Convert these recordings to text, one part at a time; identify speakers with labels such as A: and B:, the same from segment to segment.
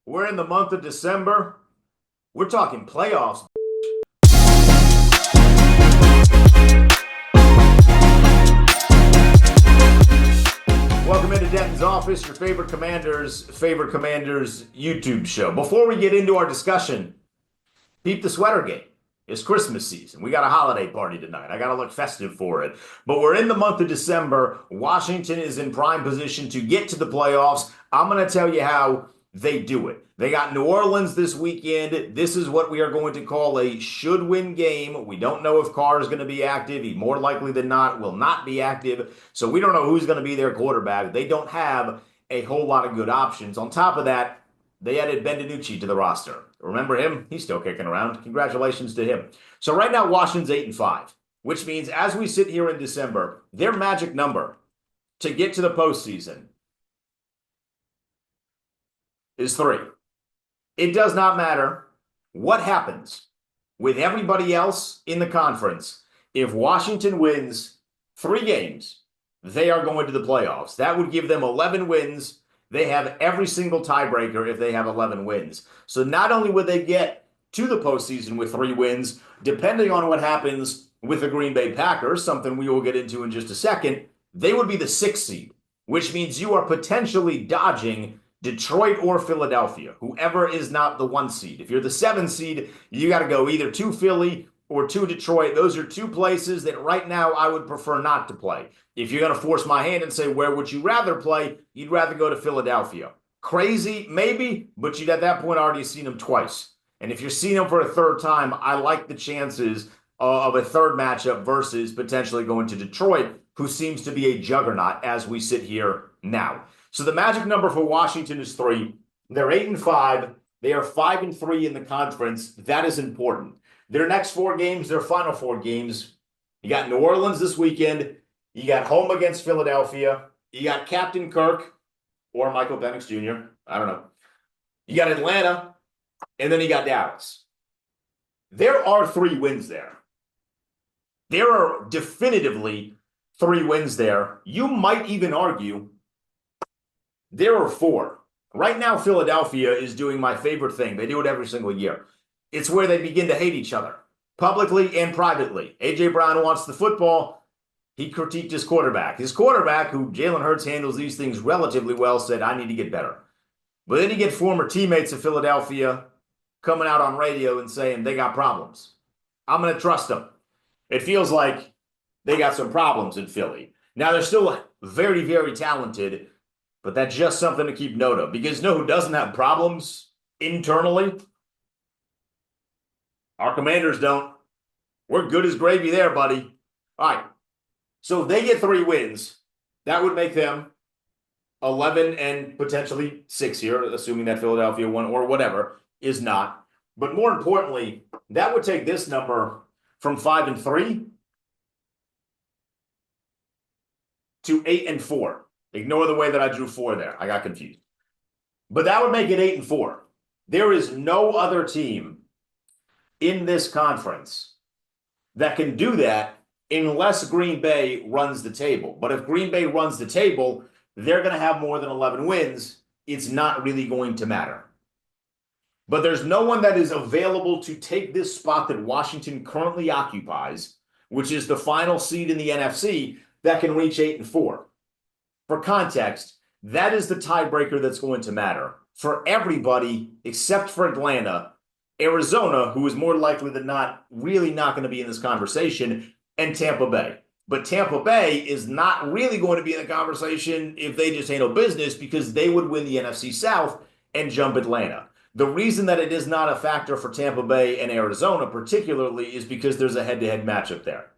A: We're in the month of December. We're talking playoffs. Welcome into Denton's office, your favorite Commanders YouTube show. Before we get into our discussion, peep the sweater game. It's Christmas season. We got a holiday party tonight. I got to look festive for it. But we're in the month of December. Washington is in prime position to get to the playoffs. I'm going to tell you how they do it. They got New Orleans this weekend. This is what we are going to call a should-win game. We don't know if Carr is going to be active. He more likely than not will not be active. So we don't know who's going to be their quarterback. They don't have a whole lot of good options. On top of that, they added Ben DiNucci to the roster. Remember him? He's still kicking around. Congratulations to him. So right now, Washington's 8-5, which means as we sit here in December, their magic number to get to the postseason is 3. It does not matter what happens with everybody else in the conference. If Washington wins 3 games, they are going to the playoffs. That would give them 11 wins. They have every single tiebreaker if they have 11 wins. So not only would they get to the postseason with 3 wins, depending on what happens with the Green Bay Packers, something we will get into in just a second, they would be the 6th seed, which means you are potentially dodging Detroit or Philadelphia, whoever is not the 1 seed. If you're the 7th seed, you got to go either to Philly or to Detroit. Those are 2 places that right now I would prefer not to play. If you're going to force my hand and say, where would you rather play? You'd rather go to Philadelphia. Crazy, maybe, but you'd at that point already seen them twice. And if you're seeing them for a 3rd time, I like the chances of a 3rd matchup versus potentially going to Detroit, who seems to be a juggernaut as we sit here now. So the magic number for Washington is 3. They're 8-5. They are 5-3 in the conference. That is important. Their next 4 games, their final 4 games, you got New Orleans this weekend. You got home against Philadelphia. You got Captain Kirk or Michael Penix Jr. I don't know. You got Atlanta, and then you got Dallas. There are 3 wins there. There are definitively 3 wins there. You might even argue there are 4. Right now, Philadelphia is doing my favorite thing. They do it every single year. It's where they begin to hate each other, publicly and privately. A.J. Brown wants the football. He critiqued his quarterback. His quarterback, who Jalen Hurts handles these things relatively well, said, I need to get better. But then you get former teammates of Philadelphia coming out on radio and saying they got problems. I'm going to trust them. It feels like they got some problems in Philly. Now, they're still very, very talented, but that's just something to keep note of. Because you know who doesn't have problems internally? Our Commanders don't. We're good as gravy there, buddy. All right. So if they get 3 wins, that would make them 11 and potentially 6 here, assuming that Philadelphia won or whatever is not. But more importantly, that would take this number from 5-3 to 8-4. Ignore the way that I drew 4 there. I got confused. But that would make it 8-4. There is no other team in this conference that can do that unless Green Bay runs the table. But if Green Bay runs the table, they're going to have more than 11 wins. It's not really going to matter. But there's no one that is available to take this spot that Washington currently occupies, which is the final seed in the NFC, that can reach 8-4. For context, that is the tiebreaker that's going to matter for everybody except for Atlanta, Arizona, who is more likely than not really not going to be in this conversation, and Tampa Bay. But Tampa Bay is not really going to be in the conversation if they just handle business because they would win the NFC South and jump Atlanta. The reason that it is not a factor for Tampa Bay and Arizona particularly is because there's a head-to-head matchup there.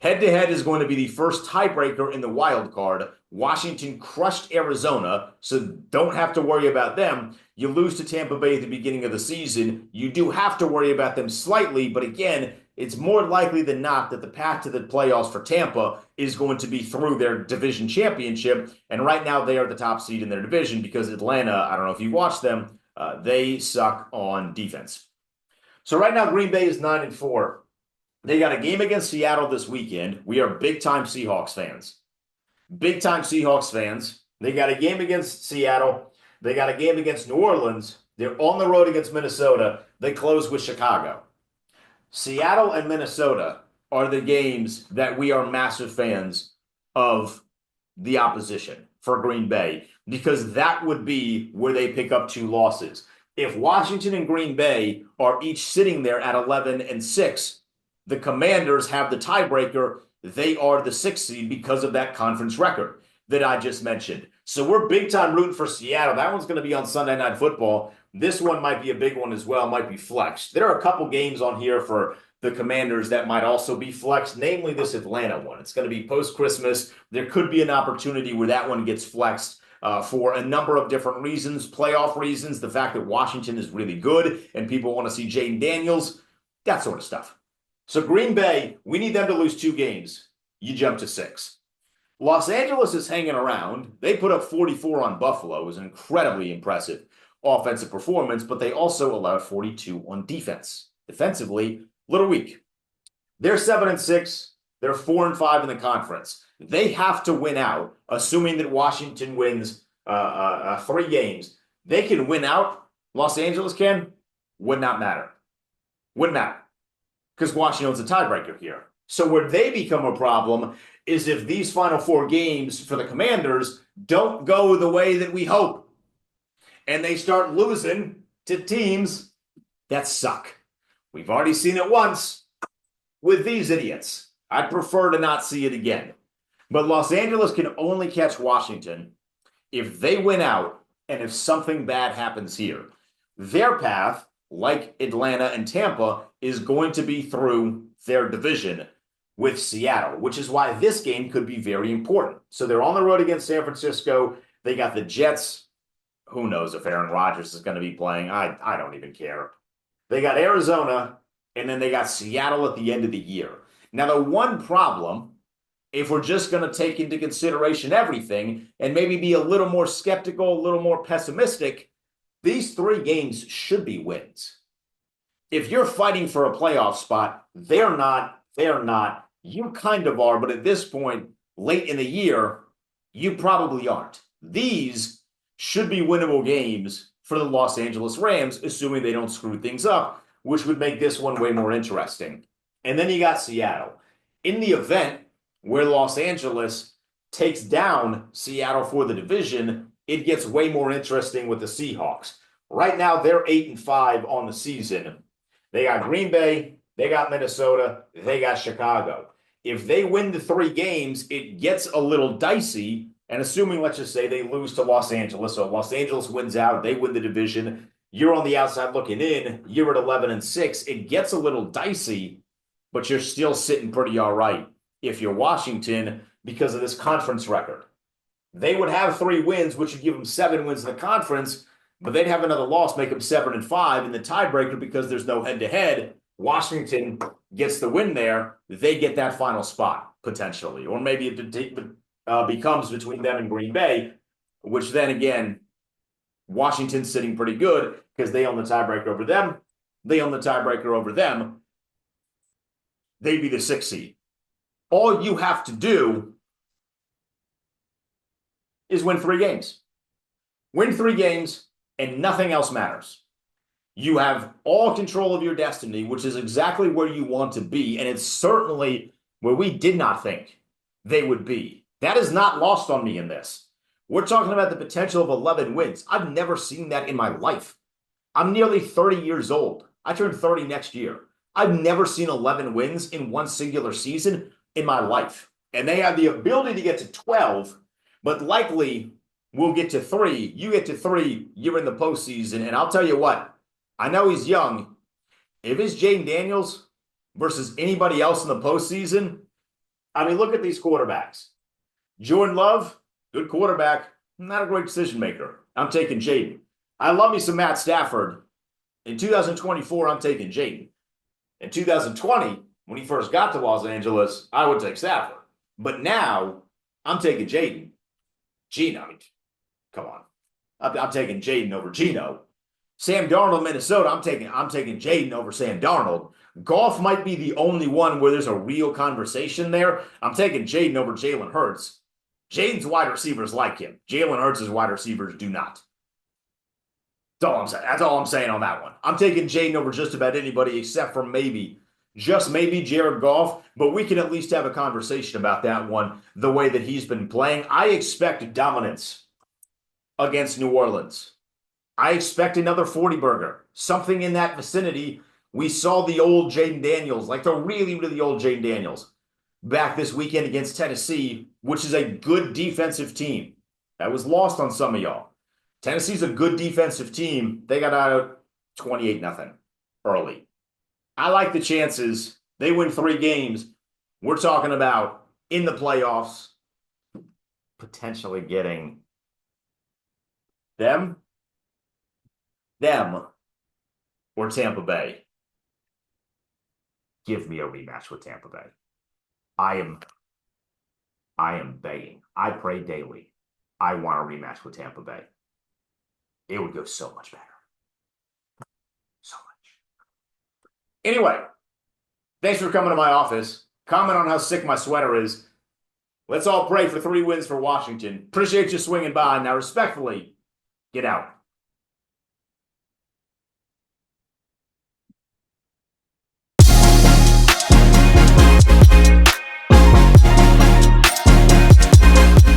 A: Head-to-head is going to be the first tiebreaker in the wild card. Washington crushed Arizona, so don't have to worry about them. You lose to Tampa Bay at the beginning of the season. You do have to worry about them slightly, but again, it's more likely than not that the path to the playoffs for Tampa is going to be through their division championship. And right now they are the top seed in their division because Atlanta, I don't know if you watched them, they suck on defense. So right now Green Bay is 9-4. They got a game against Seattle this weekend. We are big-time Seahawks fans. Big-time Seahawks fans. They got a game against Seattle. They got a game against New Orleans. They're on the road against Minnesota. They close with Chicago. Seattle and Minnesota are the games that we are massive fans of the opposition for Green Bay because that would be where they pick up 2 losses. If Washington and Green Bay are each sitting there at 11-6, the Commanders have the tiebreaker. They are the 6th seed because of that conference record that I just mentioned. So we're big time rooting for Seattle. That one's going to be on Sunday Night Football. This one might be a big one as well, might be flexed. There are a couple games on here for the Commanders that might also be flexed, namely this Atlanta one. It's going to be post-Christmas. There could be an opportunity where that one gets flexed for a number of different reasons, playoff reasons, the fact that Washington is really good and people want to see Jaden Daniels, that sort of stuff. So Green Bay, we need them to lose 2 games. You jump to 6. Los Angeles is hanging around. They put up 44 on Buffalo. It was an incredibly impressive offensive performance, but they also allowed 42 on defense. Defensively, a little weak. They're 7-6. They're 4-5 in the conference. They have to win out, assuming that Washington wins 3 games. They can win out. Los Angeles can. Would not matter. Wouldn't matter. Because Washington's a tiebreaker here. So where they become a problem is if these final 4 games for the Commanders don't go the way that we hope. And they start losing to teams that suck. We've already seen it once with these idiots. I'd prefer to not see it again. But Los Angeles can only catch Washington if they win out and if something bad happens here. Their path, like Atlanta and Tampa, is going to be through their division with Seattle, which is why this game could be very important. So they're on the road against San Francisco. They got the Jets. Who knows if Aaron Rodgers is going to be playing? I don't even care. They got Arizona, and then they got Seattle at the end of the year. Now, the one problem, if we're just going to take into consideration everything and maybe be a little more skeptical, a little more pessimistic, these 3 games should be wins. If you're fighting for a playoff spot, they're not. You kind of are, but at this point, late in the year, you probably aren't. These should be winnable games for the Los Angeles Rams, assuming they don't screw things up, which would make this one way more interesting. And then you got Seattle. In the event where Los Angeles takes down Seattle for the division, it gets way more interesting with the Seahawks. Right now, they're 8-5 on the season. They got Green Bay, they got Minnesota, they got Chicago. If they win the 3 games, it gets a little dicey. And assuming, let's just say, they lose to Los Angeles, so Los Angeles wins out, they win the division, you're on the outside looking in, you're at 11-6, it gets a little dicey, but you're still sitting pretty all right if you're Washington because of this conference record. They would have 3 wins, which would give them 7 wins in the conference, but they'd have another loss, make them 7-5 in the tiebreaker because there's no head-to-head. Washington gets the win there, they get that final spot, potentially. Or maybe it becomes between them and Green Bay, which then again, Washington's sitting pretty good because they own the tiebreaker over them. They own the tiebreaker over them. They'd be the 6th seed. All you have to do is win 3 games. Win 3 games and nothing else matters. You have all control of your destiny, which is exactly where you want to be. And it's certainly where we did not think they would be. That is not lost on me in this. We're talking about the potential of 11 wins. I've never seen that in my life. I'm nearly 30 years old. I turn 30 next year. I've never seen 11 wins in one singular season in my life. And they have the ability to get to 12, but likely we'll get to 3. You get to 3, you're in the postseason. And I'll tell you what, I know he's young. If it's Jaden Daniels versus anybody else in the postseason, I mean, look at these quarterbacks. Jordan Love, good quarterback, not a great decision maker. I'm taking Jaden. I love me some Matt Stafford. In 2024, I'm taking Jaden. In 2020, when he first got to Los Angeles, I would take Stafford. But now, I'm taking Jaden. Geno, I mean, come on. I'm taking Jaden over Geno. Sam Darnold, Minnesota, I'm taking Jaden over Sam Darnold. Golf might be the only one where there's a real conversation there. I'm taking Jaden over Jalen Hurts. Jaden's wide receivers like him. Jalen Hurts' wide receivers do not. That's all I'm saying. That's all I'm saying on that one. I'm taking Jaden over just about anybody except for maybe, just maybe Jared Goff, but we can at least have a conversation about that one the way that he's been playing. I expect dominance against New Orleans. I expect another 40 burger, something in that vicinity. We saw the old Jaden Daniels, like the really, really old Jaden Daniels, back this weekend against Tennessee, which is a good defensive team. That was lost on some of y'all. Tennessee's a good defensive team. They got out 28-0 early. I like the chances. They win 3 games. We're talking about in the playoffs, potentially getting them or Tampa Bay. Give me a rematch with Tampa Bay. I am begging. I pray daily. I want a rematch with Tampa Bay. It would go so much better. So much. Anyway, thanks for coming to my office. Comment on how sick my sweater is. Let's all pray for 3 wins for Washington. Appreciate you swinging by. Now, respectfully, get out.